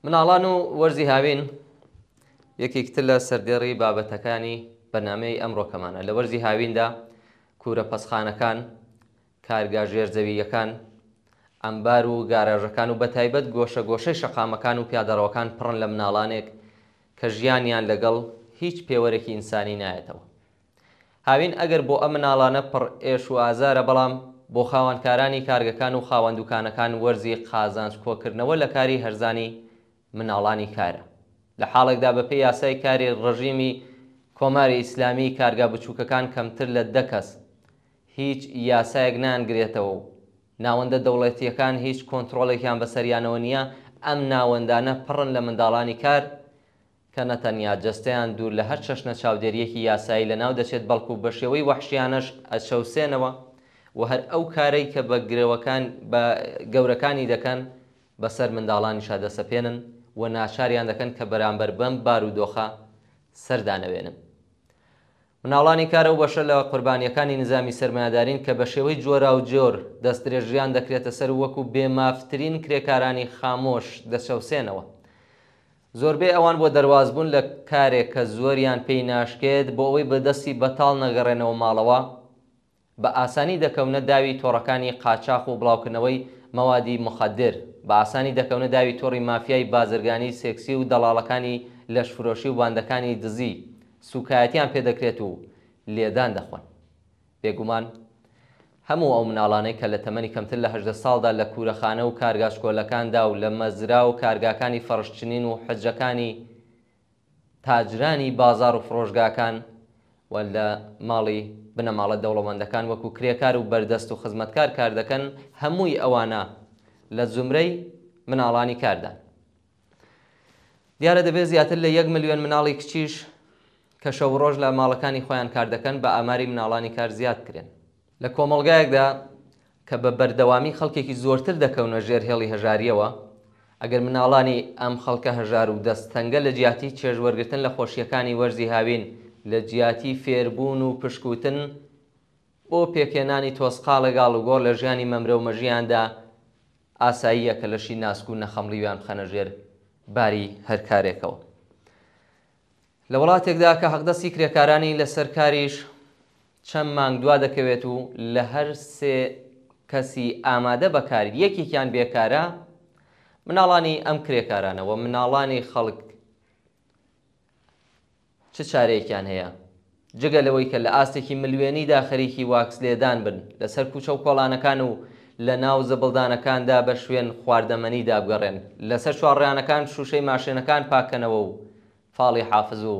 مناڵان و وەرزی هاوین یەکێکتر لە سەردێڕی بابەتەکانی بەرنامەی ئەمڕۆکەمانە. لە وەرزی هاویندا کوورە پەسخانەکان، کارگا ژێرجەوییەکان، ئەمبار و گاراژەکان و بەتایبەت گۆشە گۆشەی شەقامەکان و پیادەڕەوەکان پڕن لە مناڵانێک کە ژیانیان لەگەڵ هیچ پێوەرێکی ئینسانی نایەتەوە. هاوین ئەگەر بۆ ئەم مناڵانە پڕ ئێش و ئازارە، بەڵام بۆ خاوەنکارانی کارگەکان و خاوەندوکانەکان وەرزی قازانج کۆکردنەوە لە کاری هەرزانی مناڵانی کارە. لە حاڵێکدا بەپێی یاسای کاری ڕژیمی کۆماری ئیسلامی کارگا بچووکەکان کەمتر لە 10 کەس هیچ یاسایەک نانگرێتەوە و ناوەندە دەوڵەتیەکان هیچ کۆنتڕۆڵێکیان بەسەریانەوە نییە. ئەم ناوەندانە پڕن لە منداڵانی کار کە نەتەنیا جەستەیان دوور لە هەر چەشنە چاودێریەکی یاسایی لەناو دەچێت، بەڵکو بە شێوەی وەحشیانەش ئەچەوسێنەوە و هەر ئەو کارەی کە بە گەورەکانی دەکەن بەسەر منداڵانیشا دەسەپێنن و ناچاریان دەکەن کە بەرامبەر بەم بارودۆخە سەردانەوێنن. مناڵانی کارە و بەشە لە قوربانیەکانی نظامی سەرمایه‌دارین کە بە شێوەی جۆرا و جۆر دەستدرێژیان دەکرێتە سەر وەکو بێمافترین کرێکارانی خامۆش دەچەوسێنەوە. زۆربەی ئەوان بۆ دەرواز بوون لە کارێک کە زۆریان پێی ناشکێت بۆ ئەوەی بەدەستی بەتاڵ نەگەڕێنەوە ماڵەوە، بە ئاسانی دەکەونە داوی تۆڕەکانی قاچاق و بڵاوکردنەوەی مەوادی مخەدر، بە ئاسانی دەکەونە داوی تۆڕی مافیای بازرگانی سێکسی و دەڵاڵەکانی لەشفرۆشی و باندەکانی دزی. سوکایەتیان پێدەکرێت و لێدان دەخۆن. بێگومان هەموو ئەو مناڵانەی کە لە تەمەنی کەمتر لە 18 ساڵدا لە کوورەخانە و کارگاشکۆلەکاندا و لە مەزرا و کارگاکانی فەڕشچنین و حجەکانی تاجرانی بازار و فرۆشگاکان و لە ماڵی بنەماڵە دەوڵەمەندەکان وەکو کرێکار و بەردەست و خزمەتکار کار دەکەن، هەمووی ئەوانە لە زومرەی مناڵانی کاردان. دیارە دەبێت زیاتر لە 1 ملیۆن مناڵی کچیش کە شەو ڕۆژ لە ماڵەکانی خۆیان کار دەکەن بە ئاماری مناڵانی کار زیاد کرێن. لە کۆمەڵگایەکدا کە بە بەردەوامی خەڵکێکی زۆرتر دەکەونە ژێر هێڵی هەژاریەوە، ئەگەر مناڵانی ئەم خەڵکە هەژار و دەستەنگە لە جیاتی چێژوەرگرتن لە خۆشیەکانی وەرزی هاوین، لە جیاتی فێربوون و پشکوتن بۆ پێکێنانی تۆسقا لەگاڵ و گۆڕ لە ژیانی مەمرە و مەژیاندا ئاساییە کە لەشی ناسک و نەخەمڵیویان بخەنە ژێر باری هەر کارێکەوە. لە وڵاتێکدا کە حەقدەستی کرێکارانی لەسەر کاریش چەند مانگ دوا دەکەوێت و لە هەر 3 کەسی ئامادە بەکاری یەکێکیان بێکارە، مناڵانی ئەم کرێکارانەوە مناڵانی خەڵک چ چارەیەکیان هەیە جگە لەوەی کە لە ئاستێکی ملوێنیدا خەریکی واکس لێدان بن، لەسەر کوچە و کۆڵانەکان و لە ناو زەبڵدانەکاندا بە شوێن خواردەمەنیدا بگەڕێن، لەسەر چوارڕیانەکان شوشەی ماشێنەکان پاکەنەوە و فاڵی حافز و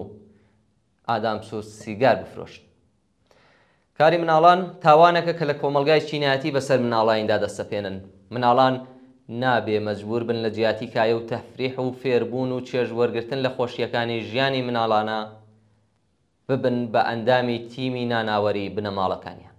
ئادامس و سیگار بفرۆشن. کاری مناڵان تاوانەکە کە لە کۆمەلگای چینایەتی بەسەر مناڵانیدا دەستەپێنن. مناڵان نابێ مەجبور بن لە جیاتی کایە و تەفریح و فێربوون و چێژوەرگرتن لە خۆشیەکانی ژیانی مناڵانە ببن بە ئەندامی تیمی ناناوەری بنەماڵەکانیان.